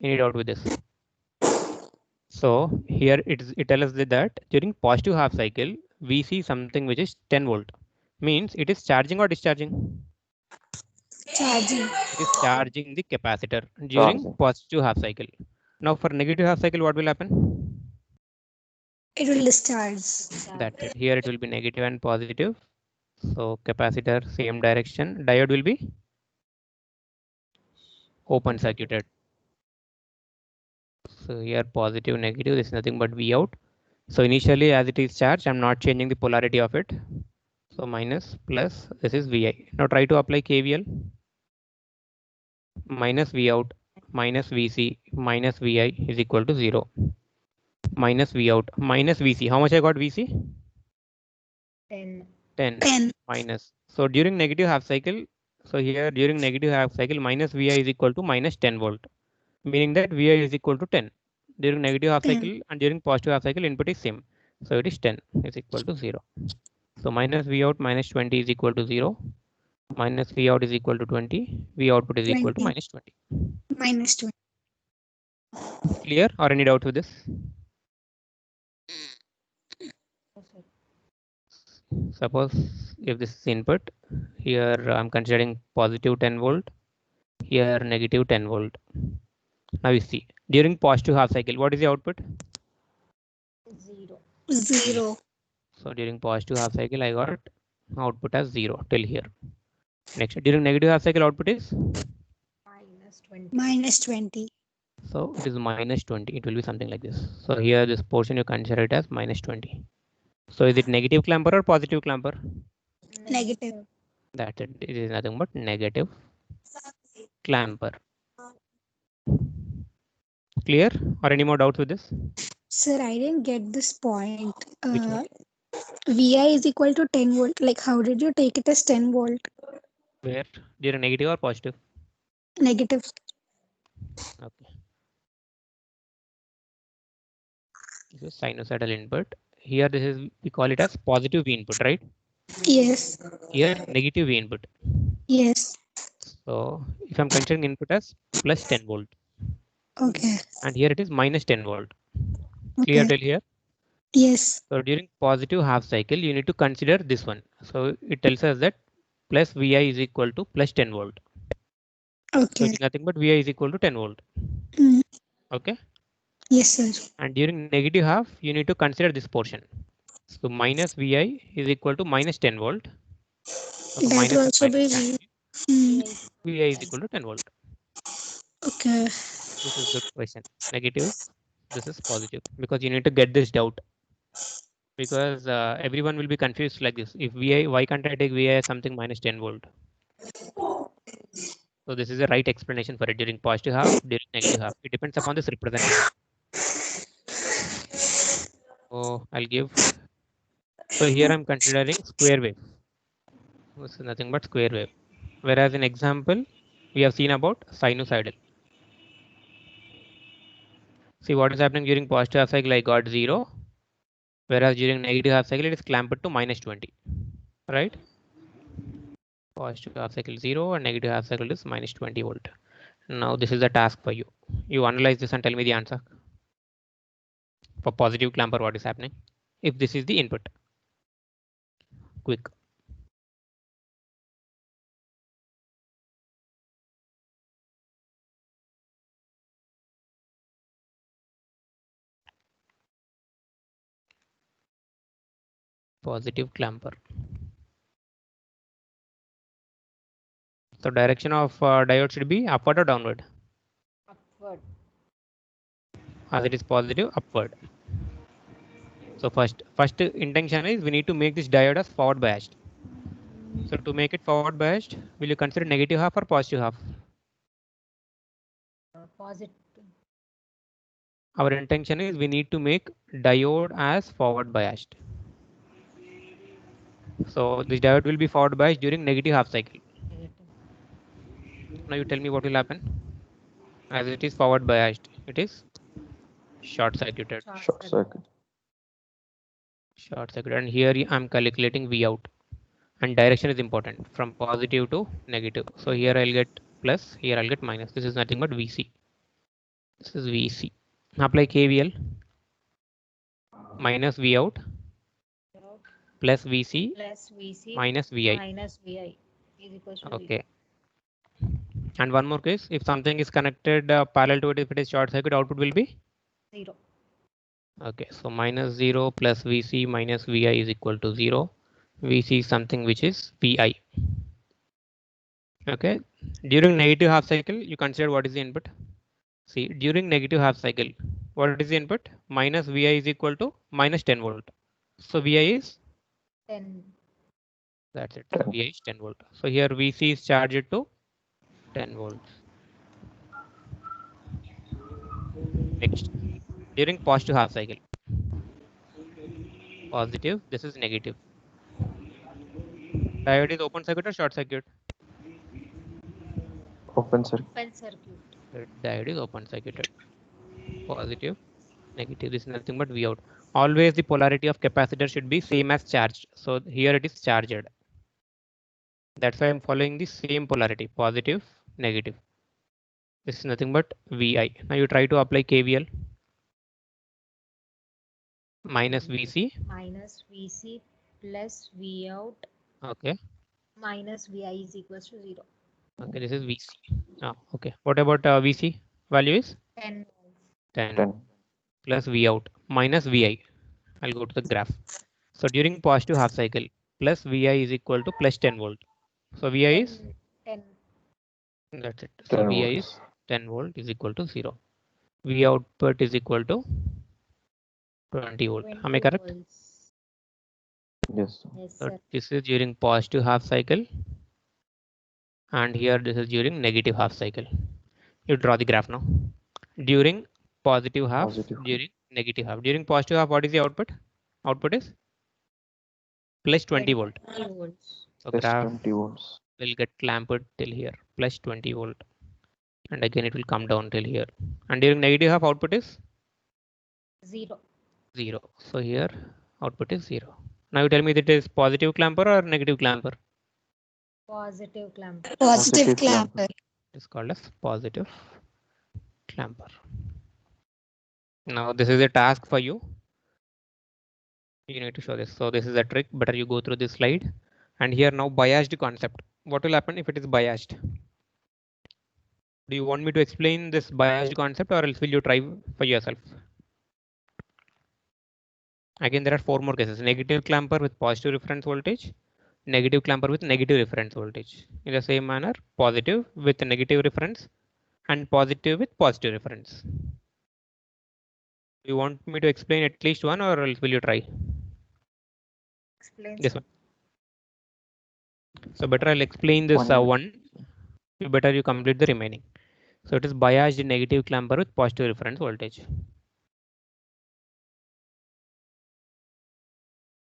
Speaker 1: any doubt with this? So here it tells us that during positive half cycle, VC is something which is 10 volt. Means it is charging or discharging?
Speaker 3: Charging.
Speaker 1: It is charging the capacitor during
Speaker 4: Charging.
Speaker 1: positive half cycle. Now for negative half cycle, what will happen?
Speaker 3: It will discharge.
Speaker 1: That's it. Here it will be negative and positive. So capacitor same direction. Diode will be open circuited. So here positive, negative, this is nothing but V out. So initially as it is charged, I'm not changing the polarity of it. So minus plus, this is VI. Now try to apply KVL. Minus V out minus VC minus VI is equal to 0. Minus V out minus VC. How much I got VC?
Speaker 2: 10.
Speaker 3: 10.
Speaker 1: Minus. So during negative half cycle, so here during negative half cycle, minus VI is equal to minus 10 volt, meaning that VI is equal to 10. During negative half
Speaker 3: 10.
Speaker 1: cycle and during positive half cycle, input is same. So it is 10 is equal to 0. So minus V out minus 20 is equal to 0. Minus V out is equal to 20. V output is equal to
Speaker 3: 20.
Speaker 1: minus 20.
Speaker 3: Minus 20.
Speaker 1: Clear or any doubt with this? Suppose if this is input, here I'm considering positive 10 volt, here negative 10 volt. Now you see during positive half cycle, what is the output?
Speaker 2: 0.
Speaker 3: 0.
Speaker 1: So during positive half cycle, I got output as 0 till here. Next, during negative half cycle, output is
Speaker 2: Minus 20.
Speaker 3: Minus 20.
Speaker 1: so it is minus 20. It will be something like this. So here this portion you consider it as minus 20. So is it negative clamper or positive clamper?
Speaker 3: Negative.
Speaker 1: That's it. It is nothing but negative clamper. Clear or any more doubts with this?
Speaker 3: Sir, I didn't get this point.
Speaker 1: Which one?
Speaker 3: VI is equal to 10 volt. Like, how did you take it as 10 volt?
Speaker 1: Where during negative or positive?
Speaker 3: Negative.
Speaker 1: Okay. This is sinusoidal input. Here this is, we call it as positive V input, right?
Speaker 3: Yes.
Speaker 1: Here negative V input.
Speaker 3: Yes.
Speaker 1: So if I'm considering input as plus 10 volt
Speaker 3: Okay.
Speaker 1: and here it is minus 10 volt. Clear
Speaker 3: Okay.
Speaker 1: till here?
Speaker 3: Yes.
Speaker 1: So during positive half cycle, you need to consider this one. So it tells us that plus VI is equal to plus 10 volt. So
Speaker 3: Okay.
Speaker 1: it is nothing but VI is equal to 10 volt.
Speaker 3: Mm.
Speaker 1: Okay.
Speaker 3: Yes, sir.
Speaker 1: And during negative half, you need to consider this portion. So minus VI is equal to minus 10 volt. So
Speaker 3: That
Speaker 1: minus
Speaker 3: will
Speaker 1: and
Speaker 3: also
Speaker 1: minus
Speaker 3: be
Speaker 1: cancel. VI is equal to 10 volt.
Speaker 3: okay.
Speaker 1: This is good question. Negative. This is positive because you need to get this doubt. Because everyone will be confused like this. If VI, why can't I take VI as something minus 10 volt? So this is the right explanation for it during positive half, during negative half. It depends upon this representation. So I'll give. So here I'm considering square wave. This is nothing but square wave. Whereas in example, we have seen about sinusoidal. See what is happening during positive half cycle, I got 0. Whereas during negative half cycle, it is clamped to minus 20. Right? Positive half cycle 0 and negative half cycle is minus 20 volt. Now this is the task for you. You analyze this and tell me the answer. For positive clamper, what is happening? if this is the input. Quick. Positive clamper. So direction of diode should be upward or downward?
Speaker 2: Upward.
Speaker 1: As it is positive, upward. So first intention is we need to make this diode as forward biased. So to make it forward biased, will you consider negative half or positive half?
Speaker 2: Positive.
Speaker 1: Our intention is we need to make diode as forward biased. So this diode will be forward biased during negative half cycle.
Speaker 2: Negative.
Speaker 1: Now you tell me what will happen. As it is forward biased, it is short circuited.
Speaker 4: Short circuit.
Speaker 1: Short circuit, and here I'm calculating V out, and direction is important from positive to negative. So here I'll get plus, here I'll get minus. This is nothing but VC. This is VC. Apply KVL. Minus V out plus VC
Speaker 2: Plus VC
Speaker 1: minus VI.
Speaker 2: minus VI is equals to
Speaker 1: Okay. And one more case, if something is connected parallel to it, if it is short circuit, output will be
Speaker 2: 0.
Speaker 1: Okay, so minus 0 plus VC minus VI is equal to 0. VC is something which is VI. Okay, during negative half cycle, you consider what is the input. See, during negative half cycle, what is the input? Minus VI is equal to minus 10 volt. So VI is
Speaker 2: 10.
Speaker 1: That's it. So VI is 10 volt. So here VC is charged to 10 volts. Next, during positive half cycle. Positive, this is negative. Diode is open circuit or short circuit?
Speaker 4: Open circuit.
Speaker 2: Open circuit.
Speaker 1: Diode is open circuited. Positive, negative, this is nothing but V out. Always the polarity of capacitor should be same as charged. So here it is charged. That's why I'm following the same polarity, positive, negative. This is nothing but VI. Now you try to apply KVL. Minus VC.
Speaker 2: Minus VC plus V out.
Speaker 1: Okay.
Speaker 2: Minus VI is equals to 0.
Speaker 1: Okay, this is VC. Okay. What about VC? Value is
Speaker 2: 10.
Speaker 1: 10 plus V out minus VI. I'll go to the graph. So during positive half cycle, plus VI is equal to plus 10 volt. So VI is
Speaker 2: 10.
Speaker 1: That's it. So VI is 10 volt is equal to 0. V output is equal to 20 volt. Am I correct?
Speaker 2: Volts.
Speaker 4: Yes.
Speaker 2: Yes,
Speaker 1: So
Speaker 2: sir.
Speaker 1: this is during positive half cycle. And here this is during negative half cycle. You draw the graph now. During positive half, during negative half. During positive half, what is the output? Output is plus 20 volt.
Speaker 2: 20 volts.
Speaker 1: So
Speaker 4: Plus
Speaker 1: graph
Speaker 4: 20 volts.
Speaker 1: will get clamped till here, plus 20 volt. And again it will come down till here. And during negative half, output is
Speaker 2: 0.
Speaker 1: 0. So here output is 0. Now you tell me that it is positive clamper or negative clamper?
Speaker 2: Positive clamper.
Speaker 3: Positive clamper.
Speaker 1: It is called as positive clamper. Now this is a task for you. You need to show this. So this is a trick. Better you go through this slide. And here now biased concept. What will happen if it is biased? Do you want me to explain this biased concept or else will you try for yourself? Again, there are 4 more cases. Negative clamper with positive reference voltage. Negative clamper with negative reference voltage. In the same manner, positive with negative reference and positive with positive reference. Do you want me to explain at least one or else will you try?
Speaker 2: Explain.
Speaker 1: This one. So better I'll explain this one. Better you complete the remaining. So it is biased negative clamper with positive reference voltage.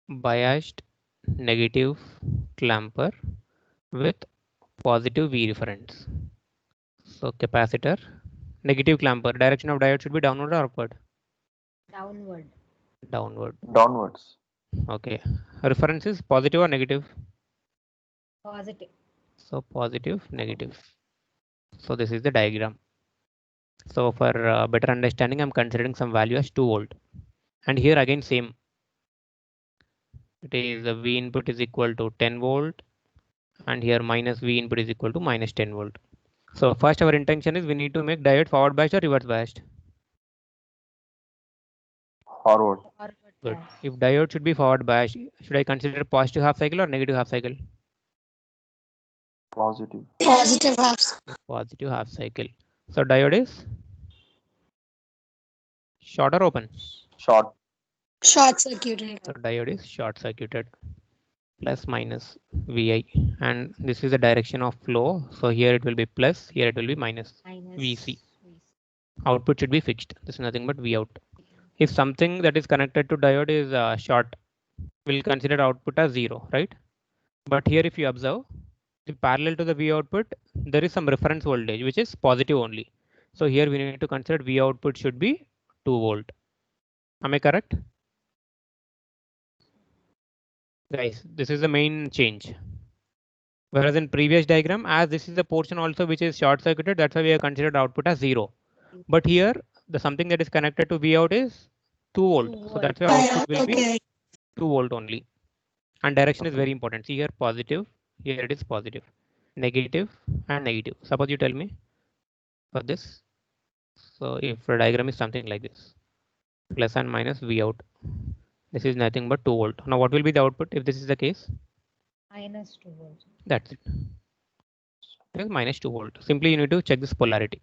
Speaker 1: Biased negative clamper with positive V reference. So capacitor, negative clamper, direction of diode should be downward or upward?
Speaker 2: Downward.
Speaker 1: Downward.
Speaker 4: Downwards.
Speaker 1: Okay. Reference is positive or negative?
Speaker 2: Positive.
Speaker 1: So positive, negative. So this is the diagram. So for better understanding, I'm considering some value as 2 volt. And here again same. It is the V input is equal to 10 volt, and here minus V input is equal to minus 10 volt. So first our intention is we need to make diode forward biased or reverse biased.
Speaker 4: Forward.
Speaker 2: Forward
Speaker 1: Good.
Speaker 2: bias.
Speaker 1: If diode should be forward biased, should I consider positive half cycle or negative half cycle?
Speaker 4: Positive.
Speaker 3: Positive halves.
Speaker 1: Positive half cycle. So diode is short or open?
Speaker 4: Short.
Speaker 3: Short circuited.
Speaker 1: So diode is short circuited. Plus minus Vi, and this is the direction of flow. So here it will be plus, here it will be minus.
Speaker 2: Minus
Speaker 1: VC. Output should be fixed. This is nothing but V out. If something that is connected to diode is short, we'll consider output as 0, right? But here if you observe, the parallel to the V output, there is some reference voltage which is positive only. So here we need to consider V output should be 2 volt. Am I correct? Guys, this is the main change. Whereas in previous diagram, as this is the portion also which is short circuited, that's why we have considered output as 0. But here the something that is connected to V out is 2 volt. So that's why output will be
Speaker 3: Okay.
Speaker 1: 2 volt only. And direction is very important. See here positive, here it is positive, negative and negative. Suppose you tell me for this. So if the diagram is something like this, plus and minus V out, this is nothing but 2 volt. Now what will be the output if this is the case?
Speaker 2: Minus 2 volts.
Speaker 1: That's it. It is minus 2 volt. Simply you need to check this polarity.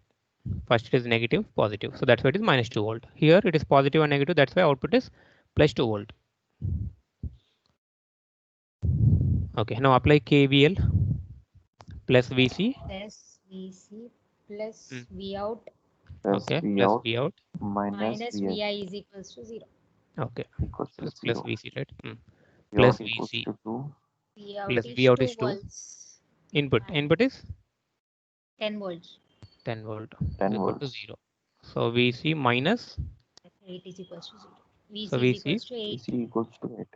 Speaker 1: First it is negative, positive. So that's why it is minus 2 volt. Here it is positive and negative. That's why output is plus 2 volt. Okay, now apply KVL plus VC.
Speaker 2: Plus VC plus
Speaker 1: Hmm.
Speaker 2: V out
Speaker 4: Plus
Speaker 1: Okay,
Speaker 4: V
Speaker 1: plus
Speaker 4: out
Speaker 1: V out.
Speaker 4: minus
Speaker 2: minus
Speaker 4: V
Speaker 2: Vi is equals to 0.
Speaker 1: Okay,
Speaker 4: equals to
Speaker 1: this is plus
Speaker 4: 0.
Speaker 1: VC, right?
Speaker 4: V
Speaker 1: Plus
Speaker 4: out equals
Speaker 1: VC
Speaker 4: to 2.
Speaker 2: V out
Speaker 1: plus
Speaker 2: is
Speaker 1: V out
Speaker 2: 2
Speaker 1: is 2.
Speaker 2: volts.
Speaker 1: Input.
Speaker 2: Minus
Speaker 1: Input is
Speaker 2: 10 volts.
Speaker 1: 10 volt
Speaker 4: 10
Speaker 1: is equal to
Speaker 4: volts.
Speaker 1: 0. So VC minus.
Speaker 2: 8 is equals to 0. VC
Speaker 1: So
Speaker 2: is
Speaker 1: VC
Speaker 2: equals to 8.
Speaker 4: VC equals to 8.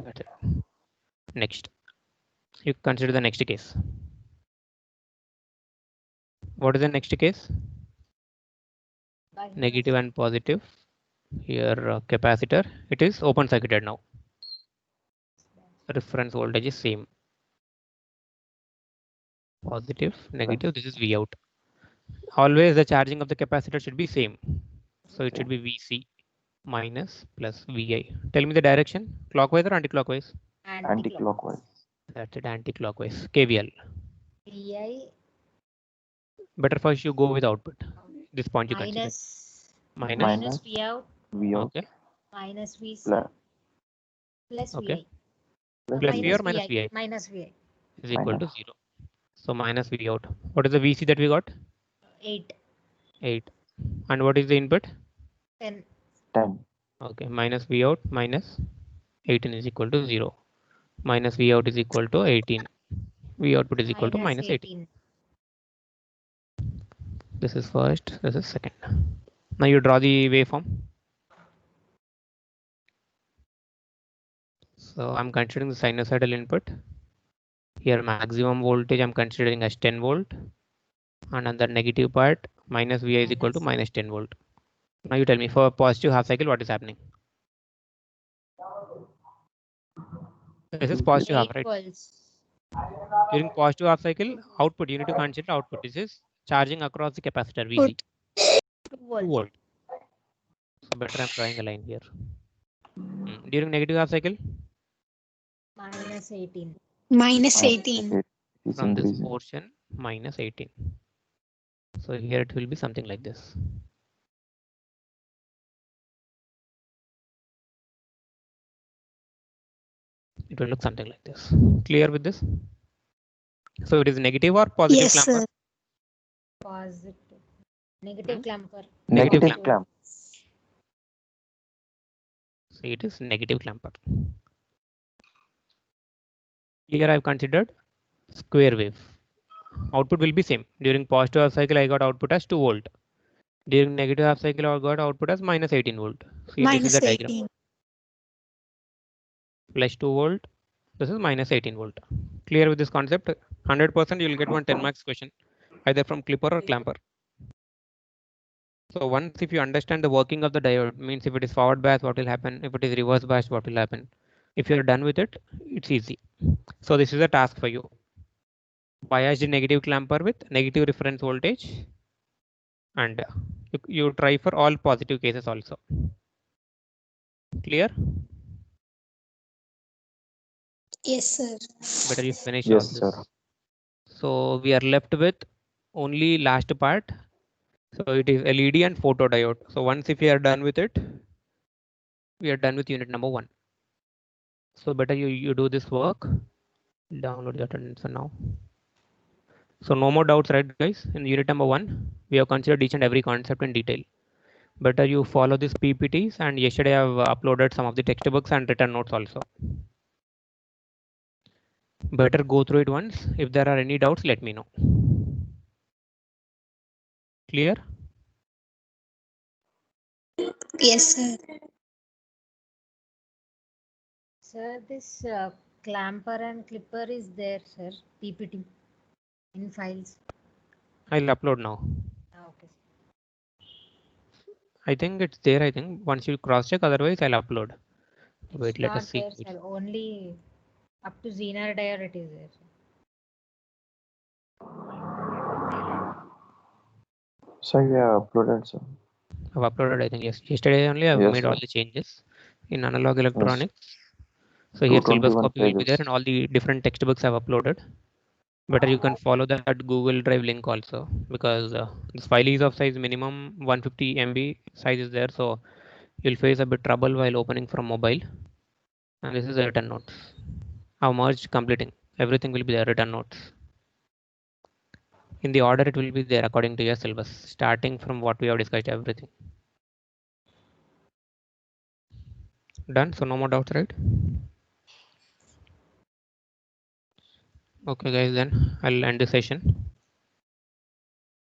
Speaker 1: That's it. Next, you consider the next case. What is the next case?
Speaker 2: Bias.
Speaker 1: Negative and positive. Here capacitor. It is open circuited now. Reference voltage is same. Positive, negative. This is V out. Always the charging of the capacitor should be same. So it should be VC minus plus VI. Tell me the direction. Clockwise or anti-clockwise?
Speaker 4: Anti-clockwise.
Speaker 1: That's it. Anti-clockwise. KVL.
Speaker 2: Vi
Speaker 1: Better first you go with output. This point you consider.
Speaker 2: minus
Speaker 1: Minus.
Speaker 2: V out
Speaker 4: V out
Speaker 1: Okay.
Speaker 2: minus VC
Speaker 4: plus,
Speaker 2: plus
Speaker 1: Okay.
Speaker 2: Vi.
Speaker 1: Plus V or minus VI
Speaker 2: Minus Vi.
Speaker 1: is equal to
Speaker 4: minus.
Speaker 1: 0. So minus V out. What is the VC that we got?
Speaker 2: 8.
Speaker 1: 8. And what is the input?
Speaker 2: 10.
Speaker 4: 10.
Speaker 1: Okay. Minus V out minus 18 is equal to 0. Minus V out is equal to 18. V output is equal to minus 18. This is first. This is second. Now you draw the waveform. So I'm considering the sinusoidal input. Here maximum voltage I'm considering as 10 volt. And on the negative part, minus Vi is equal to minus 10 volt. Now you tell me for positive half cycle, what is happening? This is positive half,
Speaker 2: 8
Speaker 1: right?
Speaker 2: volts.
Speaker 1: During positive half cycle, output, you need to consider output. This is charging across the capacitor VC.
Speaker 3: Good.
Speaker 2: 2
Speaker 1: 2
Speaker 2: volts.
Speaker 1: volt. So better I'm drawing a line here. During negative half cycle,
Speaker 2: Minus 18.
Speaker 3: Minus 18.
Speaker 4: It is
Speaker 1: from this
Speaker 4: increasing.
Speaker 1: portion, minus 18. So here it will be something like this. It will look something like this. Clear with this? So it is negative or positive
Speaker 3: Yes,
Speaker 1: clamper?
Speaker 3: sir.
Speaker 2: Positive. Negative clamper.
Speaker 1: Negative
Speaker 4: Negative clamp.
Speaker 1: So it is negative clamper. Here I've considered square wave. Output will be same. During positive half cycle, I got output as 2 volt. During negative half cycle, I got output as minus 18 volt. See, this is
Speaker 3: Minus
Speaker 1: the diagram.
Speaker 3: 18.
Speaker 1: Plus 2 volt. This is minus 18 volt. Clear with this concept? 100% you will get one 10 marks question, either from clipper or clamper. So once if you understand the working of the diode, means if it is forward bias, what will happen? If it is reverse bias, what will happen? If you're done with it, it's easy. So this is a task for you. Bias the negative clamper with negative reference voltage, and you try for all positive cases also. Clear?
Speaker 3: Yes, sir.
Speaker 1: Better you finish
Speaker 4: Yes,
Speaker 1: all this.
Speaker 4: sir.
Speaker 1: So we are left with only last part. So it is LED and photodiode. So once if you are done with it, we are done with unit number 1. So better you do this work. Download the attendance now. So no more doubts, right, guys? In unit number 1, we have considered each and every concept in detail. Better you follow these PPTs, and yesterday I've uploaded some of the textbooks and written notes also. Better go through it once. If there are any doubts, let me know. Clear?
Speaker 3: Yes, sir.
Speaker 2: Sir, this clamper and clipper is there, sir. PPT in files.
Speaker 1: I'll upload now.
Speaker 2: Okay.
Speaker 1: I think it's there. I think once you cross check, otherwise I'll upload. Wait,
Speaker 2: It's
Speaker 1: let
Speaker 2: not
Speaker 1: us see.
Speaker 2: there, sir. Only up to Zener diode it is there.
Speaker 4: So you have uploaded, sir.
Speaker 1: I've uploaded, I think, yes. Yesterday only I've
Speaker 4: Yes,
Speaker 1: made all
Speaker 4: sir.
Speaker 1: the changes in analog electronics. So here syllabus
Speaker 4: 221
Speaker 1: copy will be there,
Speaker 4: pages.
Speaker 1: and all the different textbooks I've uploaded. Better you can follow that Google Drive link also, because this file is of size minimum 150 MB size is there, so you'll face a bit trouble while opening from mobile. And this is the written notes. I've merged completing. Everything will be there, written notes. In the order it will be there according to your syllabus, starting from what we have discussed, everything. Done? So no more doubts, right? Okay guys, then I'll end the session.